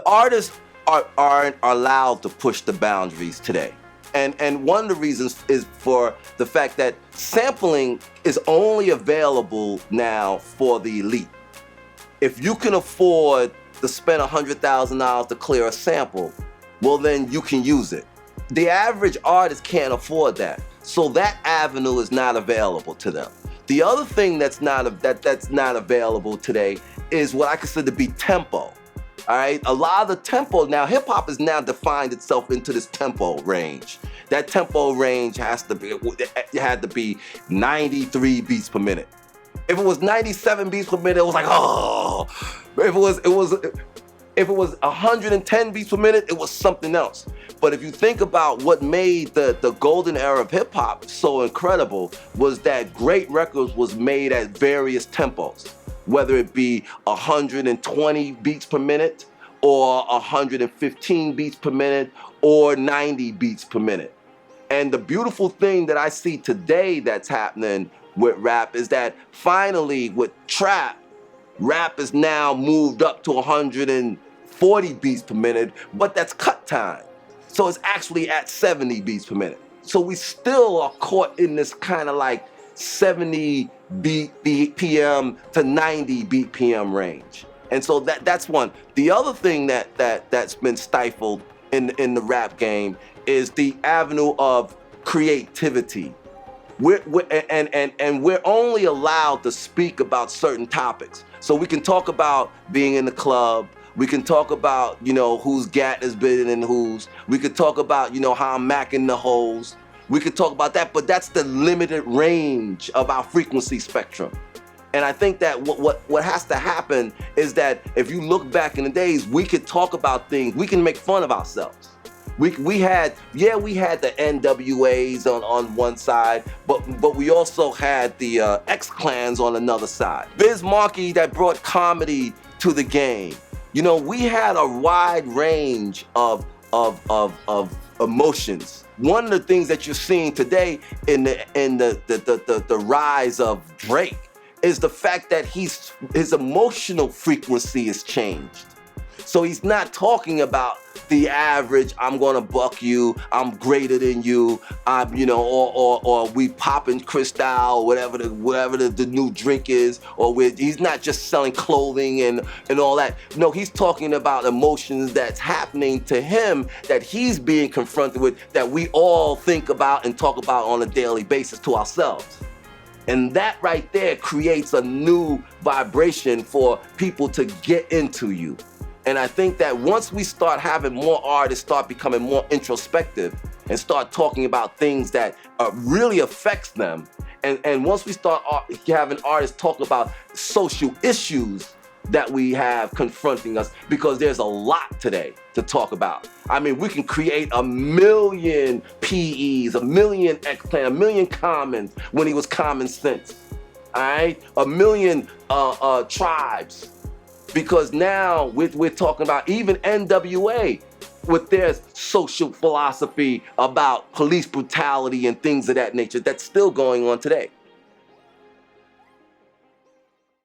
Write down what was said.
artists aren't allowed to push the boundaries today. And one of the reasons is for the fact that sampling is only available now for the elite. If you can afford to spend $100,000 to clear a sample, well then you can use it. The average artist can't afford that, so that avenue is not available to them. The other thing that's not available today is what I consider to be tempo. All right, a lot of the tempo now, hip hop has now defined itself into this tempo range. That tempo range it had to be 93 beats per minute. If it was 97 beats per minute, it was like, oh. If it was 110 beats per minute, it was something else. But if you think about what made the golden era of hip hop so incredible, was that great records was made at various tempos, whether it be 120 beats per minute or 115 beats per minute or 90 beats per minute. And the beautiful thing that I see today that's happening with rap is that finally with trap, rap is now moved up to 140 beats per minute, but that's cut time. So it's actually at 70 beats per minute. So we still are caught in this kind of like 70 BPM to 90 BPM range. And so that's one. The other thing that's been stifled in the rap game is the avenue of creativity. We're only allowed to speak about certain topics. So we can talk about being in the club. We can talk about, whose gat is bigger than whose. We could talk about, how I'm macking the hoes. We could talk about that, but that's the limited range of our frequency spectrum. And I think that what has to happen is that if you look back in the days, we could talk about things, we can make fun of ourselves. We had the NWAs on one side, but we also had the X-Clans on another side. Biz Markie that brought comedy to the game. We had a wide range of emotions. One of the things that you're seeing today in the rise of Drake is the fact that his emotional frequency has changed. So he's not talking about the average, I'm gonna buck you, I'm greater than you, or we popping Cristal, whatever the new drink is, he's not just selling clothing and all that. No, he's talking about emotions that's happening to him that he's being confronted with, that we all think about and talk about on a daily basis to ourselves. And that right there creates a new vibration for people to get into you. And I think that once we start having more artists start becoming more introspective and start talking about things that really affects them, and once we start having artists talk about social issues that we have confronting us, because there's a lot today to talk about. I mean, we can create 1 million PEs, 1 million X-Clan, 1 million Commons when he was Common Sense, all right? 1 million tribes. Because now we're talking about even NWA with their social philosophy about police brutality and things of that nature that's still going on today.